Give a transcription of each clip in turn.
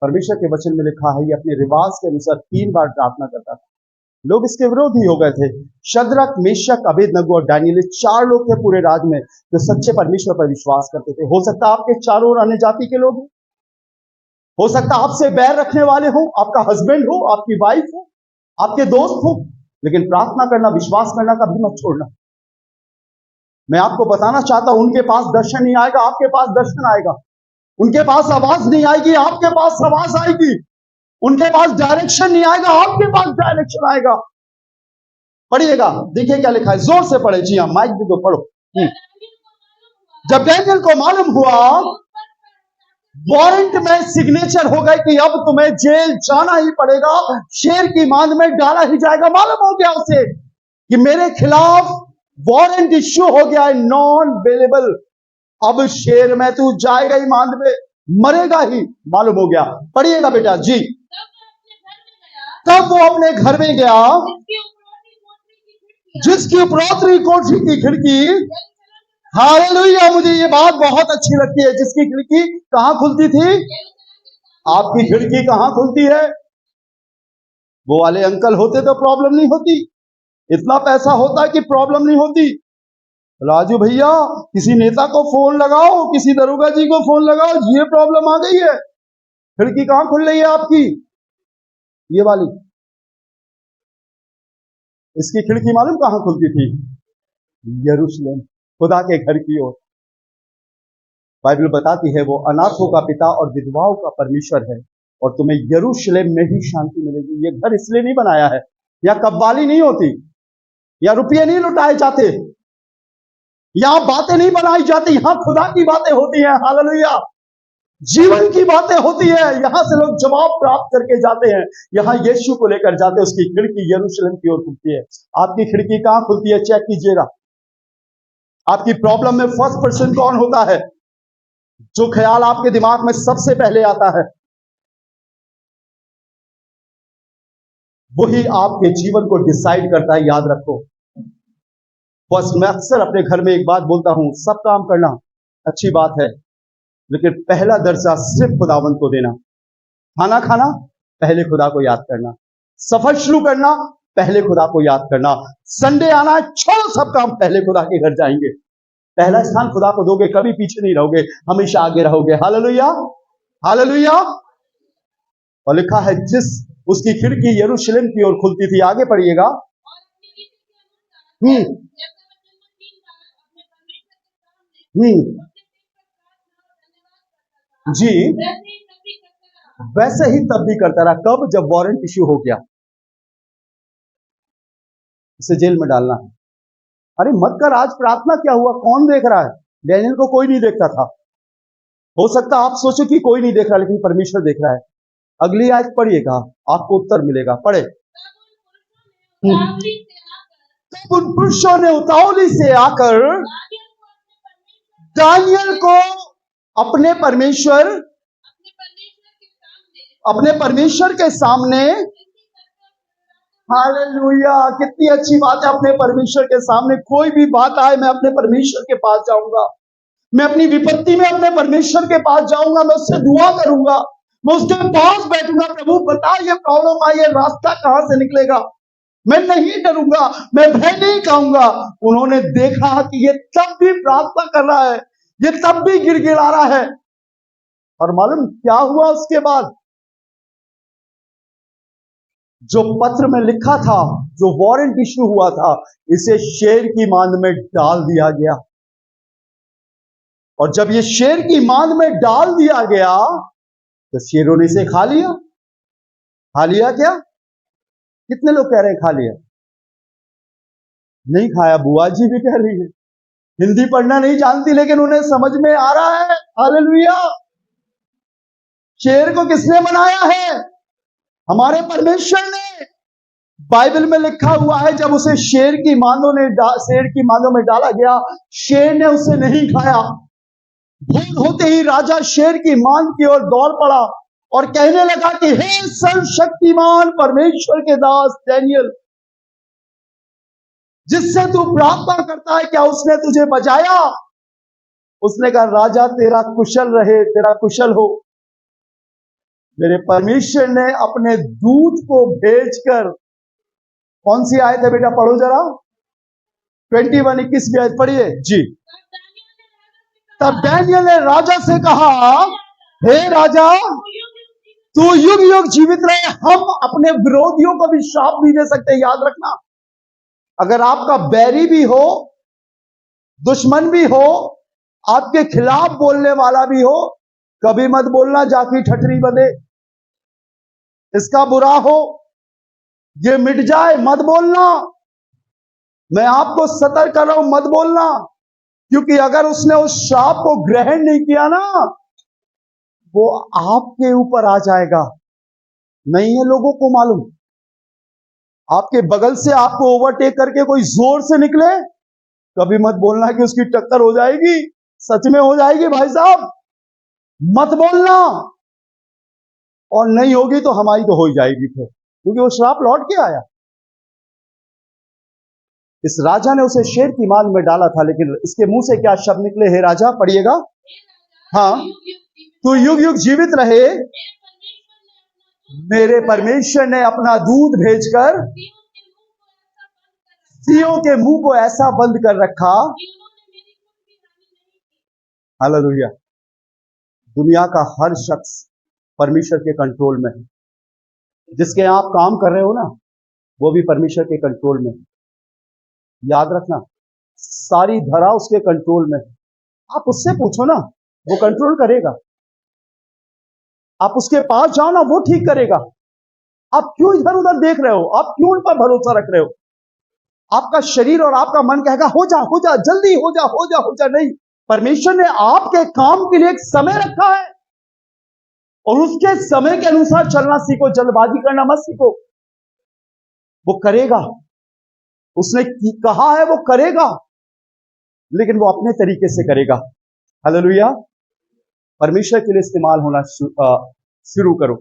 परमेश्वर के वचन में लिखा है, ये अपने रिवाज के अनुसार 3 बार प्रार्थना करता था। लोग इसके विरोधी हो गए थे। शद्रक, मेशक, अबेदनगो और दानियेल, 4 लोग थे पूरे राज में जो सच्चे परमेश्वर पर विश्वास करते थे। हो सकता है आपके चारों ओर अन्य जाति के लोग हो सकता है आपसे बैर रखने वाले हो, आपका हस्बैंड हो, आपकी वाइफ हो, आपके दोस्त हो, लेकिन प्रार्थना करना, विश्वास करना कभी मत छोड़ना। मैं आपको बताना चाहता हूं, उनके पास दर्शन नहीं आएगा, आपके पास दर्शन आएगा। उनके पास आवाज नहीं आएगी, आपके पास आवाज आएगी। उनके पास डायरेक्शन नहीं आएगा, आपके पास डायरेक्शन आएगा। पढ़िएगा, देखिए क्या लिखा है, जोर से पढ़े। जी हाँ, माइक भी दो, पढ़ो। जब डैनियल को मालूम हुआ, वारंट में सिग्नेचर हो गए कि अब तुम्हें जेल जाना ही पड़ेगा, शेर की मांद में डाला ही जाएगा। मालूम हो गया उसे कि मेरे खिलाफ वारंट इश्यू हो गया है, नॉन अवेलेबल। अब शेर में तू जाएगा ही, मांद में मरेगा ही, मालूम हो गया। पढ़िएगा बेटा जी। तब वो अपने घर में गया, जिसकी उपरोक्ति कोठरी की खिड़की, हालेलुया, मुझे ये बात बहुत अच्छी लगती है, जिसकी खिड़की कहां खुलती थी? आपकी खिड़की कहां खुलती है? वो वाले अंकल होते तो प्रॉब्लम नहीं होती, इतना पैसा होता कि प्रॉब्लम नहीं होती। राजू भैया, किसी नेता को फोन लगाओ, किसी दरोगा जी को फोन लगाओ, ये प्रॉब्लम आ गई है। खिड़की कहां खुल रही है आपकी? ये वाली। इसकी खिड़की मालूम कहां खुलती थी? यरूशलेम, खुदा के घर की ओर। बाइबल बताती है वो अनाथों का पिता और विधवाओं का परमेश्वर है, और तुम्हें यरूशलेम में ही शांति मिलेगी। ये घर इसलिए नहीं बनाया है, या कब्बाली नहीं होती, या रुपये नहीं लुटाए जाते, यहां बातें नहीं बनाई जाती, यहां खुदा की बातें होती हैं। हालेलुया, जीवन की बातें होती है। यहां से लोग जवाब प्राप्त करके जाते हैं, यहां यीशु को लेकर जाते हैं। उसकी खिड़की यरूशलेम की ओर खुलती है। आपकी खिड़की कहां खुलती है? चेक कीजिएगा। आपकी प्रॉब्लम में फर्स्ट पर्सन कौन होता है? जो ख्याल आपके दिमाग में सबसे पहले आता है, वही आपके जीवन को डिसाइड करता है। याद रखो। बस मैं अक्सर अपने घर में एक बात बोलता हूं, सब काम करना अच्छी बात है, लेकिन पहला दर्जा सिर्फ खुदावंत को देना। खाना खाना, पहले खुदा को याद करना। सफर शुरू करना, पहले खुदा को याद करना। संडे आना, छोड़ो सब काम, पहले खुदा के घर जाएंगे। पहला स्थान खुदा को दोगे, कभी पीछे नहीं रहोगे, हमेशा आगे रहोगे। Hallelujah, hallelujah. और लिखा है, जिस उसकी खिड़की यरूशलेम की ओर खुलती थी। आगे पढ़िएगा। जी, वैसे ही तब भी करता रहा। कब? जब वारंट इश्यू हो गया, इसे जेल में डालना है। अरे मत कर, आज प्रार्थना क्या हुआ? कौन देख रहा है? डैनियल को कोई नहीं देखता था। हो सकता आप सोचो कि कोई नहीं देख रहा, लेकिन परमेश्वर देख रहा है। अगली आयत पढ़िएगा, आपको उत्तर मिलेगा। पढ़े। तब उन पुरुषों ने उतावली से आकर दानियल को अपने परमेश्वर के सामने, हालेलुया, कितनी अच्छी बात है। अपने परमेश्वर के सामने कोई भी बात आए, मैं अपने परमेश्वर के पास जाऊंगा। मैं अपनी विपत्ति में अपने परमेश्वर के पास जाऊंगा, मैं उससे दुआ करूंगा, मैं उसके पास बैठूंगा। प्रभु बता, ये प्रॉब्लम आई है, रास्ता कहां से निकलेगा? मैं नहीं डरूंगा, मैं भय नहीं खाऊंगा। उन्होंने देखा कि ये तब भी प्रार्थना कर रहा है, ये तब भी गिड़गिड़ा रहा है। और मालूम क्या हुआ उसके बाद? जो पत्र में लिखा था, जो वारंट इश्यू हुआ था, इसे शेर की मांद में डाल दिया गया। और जब ये शेर की मांद में डाल दिया गया, तो शेरों ने इसे खा लिया। खा लिया क्या? कितने लोग कह रहे हैं खा लिया? नहीं खाया, बुआ जी भी कह रही है। हिंदी पढ़ना नहीं जानती, लेकिन उन्हें समझ में आ रहा है। हालेलुया। शेर को किसने बनाया है? हमारे परमेश्वर ने। बाइबल में लिखा हुआ है, जब उसे शेर की मांदों में डाला गया, शेर ने उसे नहीं खाया। भोर होते ही राजा शेर की मांद की ओर दौड़ पड़ा और कहने लगा कि हे सर्वशक्तिमान परमेश्वर के दास डैनियल, जिससे तू प्रार्थना करता है, क्या उसने तुझे बचाया? उसने कहा, राजा तेरा कुशल रहे, तेरा कुशल हो। मेरे परमेश्वर ने अपने दूत को भेजकर, कौन सी आयत है बेटा, पढ़ो जरा, 21 आयत पढ़िए जी। तब डैनियल ने राजा से कहा, हे राजा, तू युग युग जीवित रहे। हम अपने विरोधियों को भी श्राप नहीं दे सकते, याद रखना। अगर आपका बैरी भी हो, दुश्मन भी हो, आपके खिलाफ बोलने वाला भी हो, कभी मत बोलना जाकी ठठरी बदे, इसका बुरा हो, ये मिट जाए, मत बोलना। मैं आपको सतर्क कर रहा हूं, मत बोलना, क्योंकि अगर उसने उस श्राप को ग्रहण नहीं किया ना, वो आपके ऊपर आ जाएगा। नहीं है लोगों को मालूम? आपके बगल से आपको ओवरटेक करके कोई जोर से निकले, कभी मत बोलना कि उसकी टक्कर हो जाएगी। सच में हो जाएगी भाई साहब, मत बोलना। और नहीं होगी तो हमारी तो हो ही जाएगी फिर, क्योंकि वो श्राप लौट के आया। इस राजा ने उसे शेर की मांग में डाला था, लेकिन इसके मुंह से क्या शब्द निकले? हे राजा, पढ़िएगा। हाँ, तू युग युग जीवित रहे। मेरे परमेश्वर ने अपना दूध भेजकर सियों के मुंह को ऐसा बंद कर रखा। हालेलुया। दुनिया का हर शख्स परमेश्वर के कंट्रोल में है। जिसके आप काम कर रहे हो ना, वो भी परमेश्वर के कंट्रोल में है। याद रखना, सारी धरा उसके कंट्रोल में है। आप उससे पूछो ना, वो कंट्रोल करेगा। आप उसके पास जाओ ना, वो ठीक करेगा। आप क्यों इधर उधर देख रहे हो? आप क्यों उन पर भरोसा रख रहे हो? आपका शरीर और आपका मन कहेगा हो जा हो जा, जल्दी हो जा हो जा हो जा। नहीं, परमेश्वर ने आपके काम के लिए एक समय रखा है, और उसके समय के अनुसार चलना सीखो, जल्दबाजी करना मत सीखो। वो करेगा, उसने कहा है वो करेगा, लेकिन वो अपने तरीके से करेगा। हालेलुया। परमेश्वर के लिए इस्तेमाल होना शुरू करो।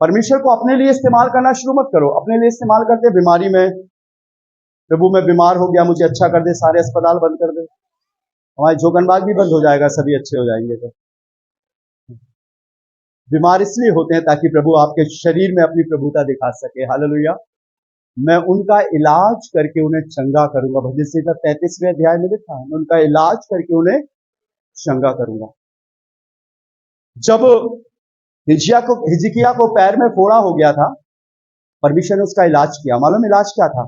परमेश्वर को अपने लिए इस्तेमाल करना शुरू मत करो। अपने लिए इस्तेमाल करते बीमारी में, प्रभु मैं बीमार हो गया, मुझे अच्छा कर दे, सारे अस्पताल बंद कर दे, हमारे जोगनबाग भी बंद हो जाएगा, सभी अच्छे हो जाएंगे। तो बीमार इसलिए होते हैं ताकि प्रभु आपके शरीर में अपनी प्रभुता दिखा सके। हालेलुया। मैं उनका इलाज करके उन्हें चंगा करूंगा। भजन संहिता 33वें अध्याय में लिखा है, मैं उनका इलाज करके उन्हें चंगा करूंगा। जब हिजकिया को पैर में फोड़ा हो गया था, परमेश्वर ने उसका इलाज किया। मालूम इलाज क्या था?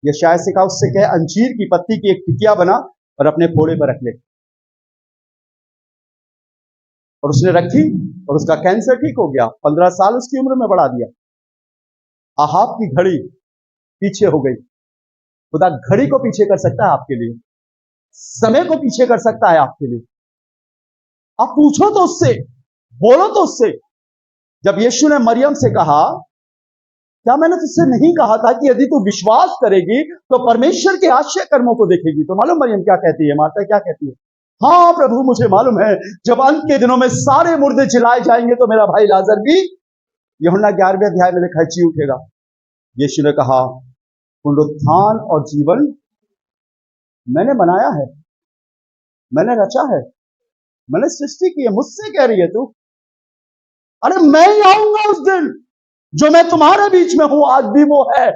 यशायाह से कहा, उससे कहे अंजीर की पत्ती की एक टिकिया बना और अपने फोड़े पर रख ले। और उसने रखी और उसका कैंसर ठीक हो गया। 15 साल उसकी उम्र में बढ़ा दिया। आहाब की घड़ी पीछे हो गई। खुदा घड़ी को पीछे कर सकता है आपके लिए, समय को पीछे कर सकता है आपके लिए। आप पूछो तो उससे, बोलो तो उससे। जब यीशु ने मरियम से कहा, क्या मैंने तुझसे नहीं कहा था कि यदि तू विश्वास करेगी तो परमेश्वर के आश्चर्य कर्मों को देखेगी? तो मालूम मरियम क्या कहती है, माता क्या कहती है? हाँ प्रभु, मुझे मालूम है, जब अंत के दिनों में सारे मुर्दे जिलाए जाएंगे तो मेरा भाई लाजर भी, यूहन्ना 11वें अध्याय में लिखा है, जी उठेगा। यीशु ने कहा, पुनरुत्थान और जीवन मैंने बनाया है, मैंने रचा है, मैंने सृष्टि की है। मुझसे कह रही है तू? अरे मैं ही आऊंगा उस दिन, जो मैं तुम्हारे बीच में हूं, आज भी वो है।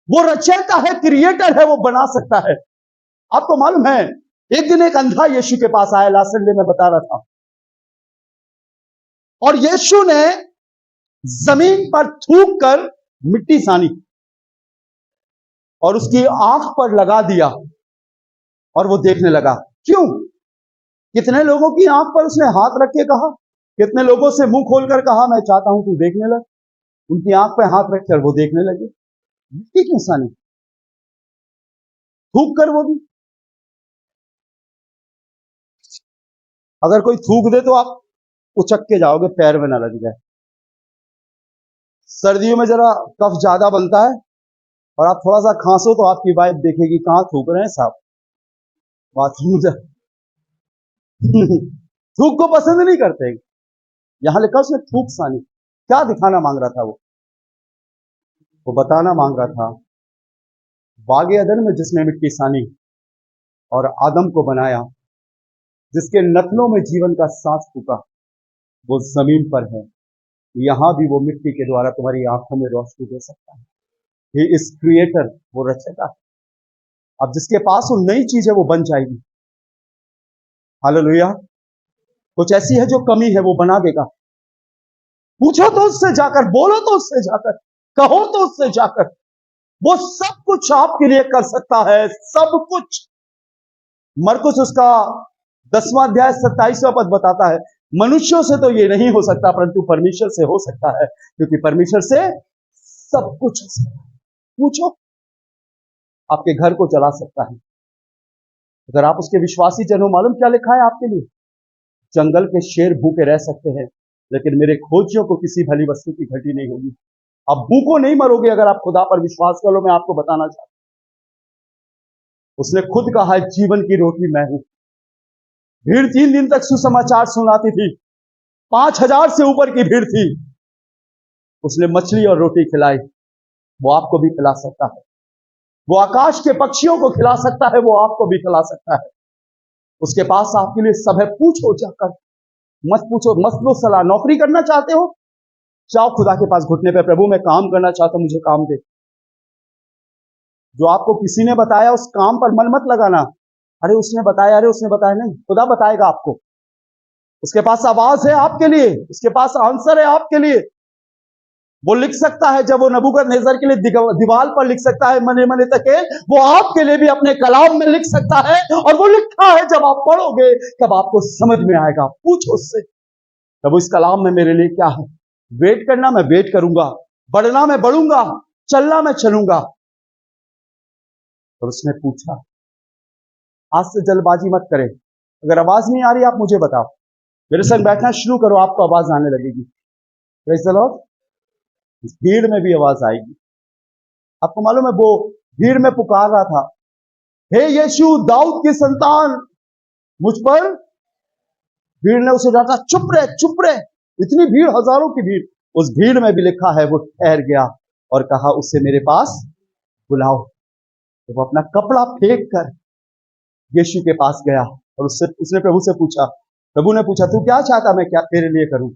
वो रचयिता है, क्रिएटर है, वो बना सकता है। आपको मालूम है, एक दिन एक अंधा यीशु के पास आया, लास्ट संडे में बता रहा था, और यीशु ने जमीन पर थूक कर मिट्टी सानी और उसकी आंख पर लगा दिया, और वो देखने लगा। क्यों? कितने लोगों की आंख पर उसने हाथ रख के कहा, कितने लोगों से मुंह खोलकर कहा, मैं चाहता हूं तू देखने लग। उनकी आंख पे हाथ रखकर वो देखने लगे। मिट्टी क्यों सानी? थूक कर वो भी। अगर कोई थूक दे तो आप उचक के जाओगे, पैर में ना लग जाए। सर्दियों में जरा कफ ज्यादा बनता है, और आप थोड़ा सा खांसो तो आपकी वाइफ देखेगी, कहां थूक रहे हैं साहब, बाथरूम जा। थूक को पसंद नहीं करते। यहां लिखा उसने थूक सानी। क्या दिखाना मांग रहा था वो बताना मांग रहा था, बागे अदन में जिसने मिट्टी सानी और आदम को बनाया, जिसके नथनों में जीवन का सांस फूका, वो जमीन पर है, यहां भी वो मिट्टी के द्वारा तुम्हारी आंखों में रोशनी दे सकता है। ही इज क्रिएटर, वो रचयिता है। अब जिसके पास वो नई चीज है वो बन जाएगी। हालेलुया। कुछ ऐसी है जो कमी है वो बना देगा। पूछो तो उससे जाकर, बोलो तो उससे जाकर, कहो तो उससे जाकर, वो सब कुछ आपके लिए कर सकता है, सब कुछ। मरकुस उसका 10वां अध्याय 27वां पद बताता है, मनुष्यों से तो ये नहीं हो सकता परंतु परमेश्वर से हो सकता है, क्योंकि परमेश्वर से सब कुछ हो सकता है। पूछो, आपके घर को चला सकता है अगर आप उसके विश्वासी जन हो। मालूम क्या लिखा है आपके लिए? जंगल के शेर भूखे रह सकते हैं, लेकिन मेरे खोजियों को किसी भली वस्तु की घटी नहीं होगी। आप भूखों नहीं मरोगे अगर आप खुदा पर विश्वास करो। मैं आपको बताना चाहता हूं, उसने खुद कहा है, जीवन की रोटी मैं हूं। भीड़ 3 दिन तक सुसमाचार सुनाती थी, 5000 से ऊपर की भीड़ थी। उसने मछली और रोटी खिलाई, वो आपको भी खिला सकता है। वो आकाश के पक्षियों को खिला सकता है, वो आपको भी खिला सकता है। उसके पास आपके लिए सब है। पूछो जाकर, मत पूछो, मत लो सलाह। नौकरी करना चाहते हो, जाओ खुदा के पास घुटने पे, प्रभु मैं काम करना चाहता हूं, मुझे काम दे। जो आपको किसी ने बताया उस काम पर मन मत लगाना। अरे उसने बताया, अरे उसने बताया, नहीं, खुदा बताएगा आपको। उसके पास आवाज है आपके लिए, उसके पास आंसर है आपके लिए। वो लिख सकता है, जब वो नबूकदनेस्सर के लिए दीवार पर लिख सकता है मने मने तके, वो आपके लिए भी अपने कलाम में लिख सकता है। और वो लिखा है, जब आप पढ़ोगे तब आपको समझ में आएगा। पूछो उससे, प्रभु इस कलाम में मेरे लिए क्या है? वेट करना, मैं वेट करूंगा। बढ़ना, मैं बढ़ूंगा। चलना, मैं चलूंगा। और उसने पूछा। आज से जल्दबाजी मत करें। अगर आवाज नहीं आ रही, आप मुझे बताओ, मेरे संग बैठना शुरू करो, आपको आवाज आने लगेगी। Praise the Lord. इस भीड़ में भी आवाज आएगी। आपको मालूम है, वो भीड़ में पुकार रहा था, हे यीशु दाऊद की संतान, मुझ पर। भीड़ ने उसे डांटा, चुप रहे, चुप रहे। इतनी भीड़, हजारों की भीड़। उस भीड़ में भी लिखा है, वो ठहर गया और कहा, उससे मेरे पास बुलाओ। तो वो अपना कपड़ा फेंक कर यीशु के पास गया और उसने प्रभु से पूछा। प्रभु ने पूछा, तू क्या चाहता, मैं क्या तेरे लिए करूं?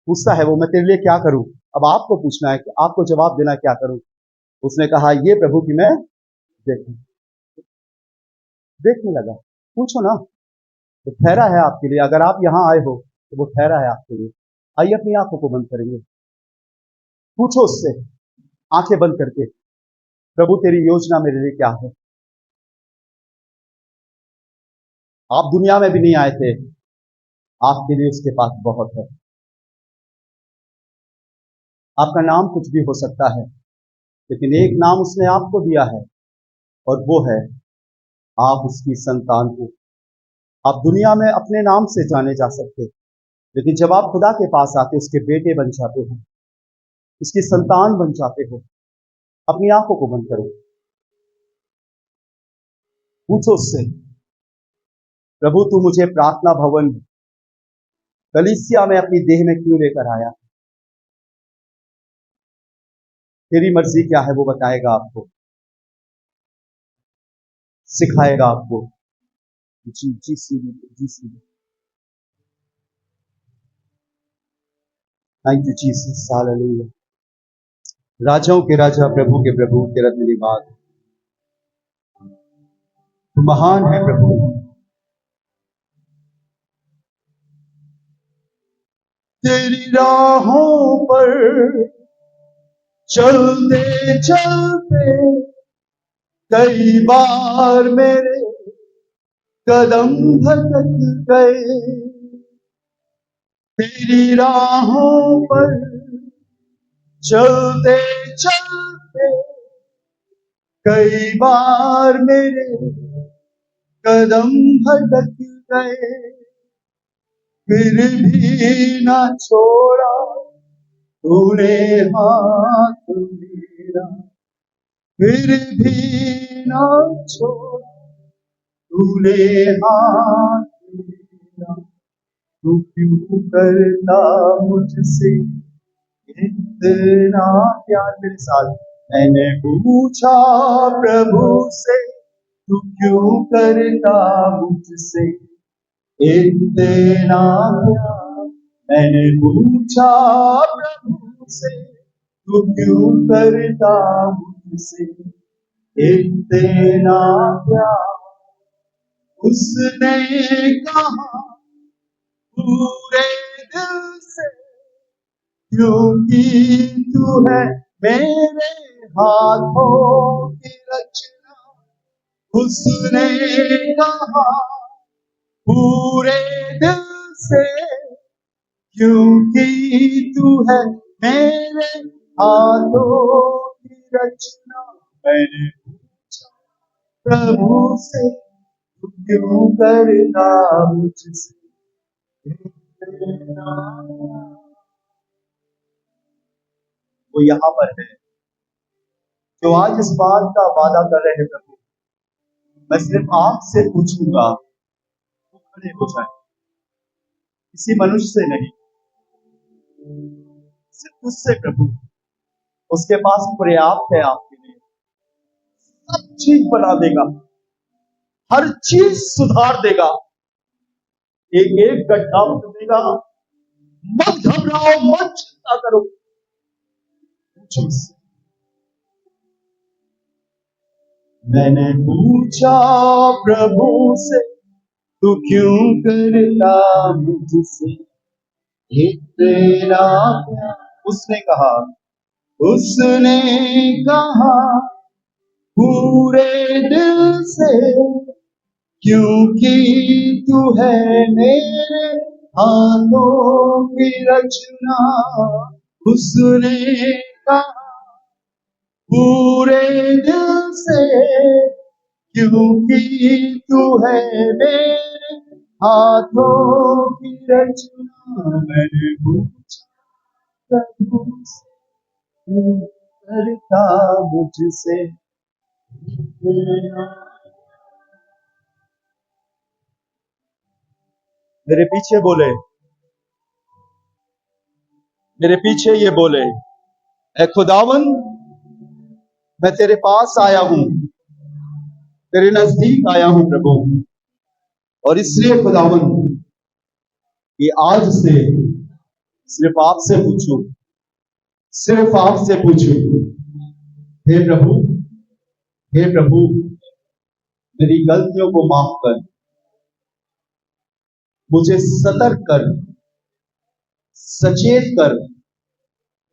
पूछता है वो, मैं तेरे लिए क्या करूं? अब आपको पूछना है कि आपको जवाब देना, क्या करूं? उसने कहा, ये प्रभु की मैं देखने लगा। पूछो ना, तो ठहरा है आपके लिए। अगर आप यहां आए हो तो वो ठहरा है आपके लिए। आइए अपनी आंखों को बंद करेंगे, पूछो उससे, आंखें बंद करके, प्रभु तेरी योजना मेरे लिए क्या है? आप दुनिया में भी नहीं आए थे, आपके लिए उसके पास बहुत है। आपका नाम कुछ भी हो सकता है, लेकिन एक नाम उसने आपको दिया है, और वो है, आप उसकी संतान हो। आप दुनिया में अपने नाम से जाने जा सकते, लेकिन जब आप खुदा के पास आते, उसके बेटे बन जाते हो, उसकी संतान बन जाते हो। अपनी आंखों को बंद करो, पूछो उससे, प्रभु तू मुझे प्रार्थना भवन कलीसिया में अपनी देह में क्यों लेकर आया? तेरी मर्जी क्या है वो बताएगा आपको, सिखाएगा आपको। जी जी जी सी। Thank you Jesus, hallelujah. राजाओं के राजा, प्रभु के प्रभु, तेरा धन्यवाद। महान है प्रभु। तेरी राहों पर चलते चलते कई बार मेरे कदम भटक गए। तेरी राहों पर चलते चलते कई बार मेरे कदम भटक गए, फिर भी ना छोड़ा तूने हाथ मेरा, फिर भी ना छोड़ा तूने हाथ मेरा। तू क्यों करता मुझसे इतना प्यार? मेरे साथ मैंने पूछा प्रभु से, तू क्यों करता मुझसे इतना प्यार? मैंने पूछा प्रभु से, तू क्यों करता मुझसे इतना प्यार? उसने कहा पूरे दिल से, क्योंकि तू है मेरे हाथों की रचना। उसने कहा पूरे दिल से, क्योंकि तू है मेरे हाथों की रचना। मैंने पूछा प्रभु से, तू क्यों करता मुझसे इतना? वो यहाँ पर है जो आज इस बात का वादा कर रहे हैं, प्रभु मैं सिर्फ आपसे पूछूंगा, वो खड़े हो जाए, किसी मनुष्य से नहीं, सिर्फ उससे। प्रभु उसके पास पर्याप्त है आपके लिए, सब चीज बना देगा, हर चीज सुधार देगा, एक एक गड्ढा भर देगा। मत घबराओ, मत चिंता करो, पूछो उससे। मैंने पूछा प्रभु से, तू क्यों करता मुझसे इतना प्यार? उसने कहा पूरे दिल से, क्योंकि तू है मेरे हाथों की रचना। उसने कहा पूरे दिल से, क्योंकि तू है मेरे हाथों की रचना। मैंने पूछा प्रभु से, तू करता मुझसे इतना? मेरे पीछे बोले, मेरे पीछे ये बोले, ऐ खुदावन मैं तेरे पास आया हूं, तेरे नजदीक आया हूं प्रभु, और इसलिए खुदावन कि आज से सिर्फ आपसे पूछूं, सिर्फ आपसे पूछूं। हे प्रभु, हे प्रभु, मेरी गलतियों को माफ कर, मुझे सतर्क कर, सचेत कर,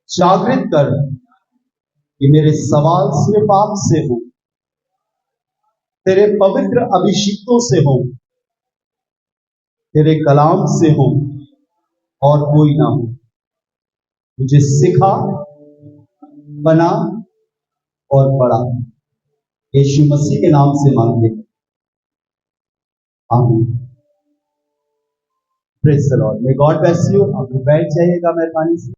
जागृत कर कि मेरे सवाल सिर्फ आपसे हो, तेरे पवित्र अभिषिक्तों से हो, तेरे कलाम से हो, और कोई ना हो। मुझे सिखा, बना और बढ़ा। यीशु मसीह के नाम से मांगते हैं, आमीन। Praise the Lord. May God bless you. आप लोग बैठ जाइएगा मेहरबानी से।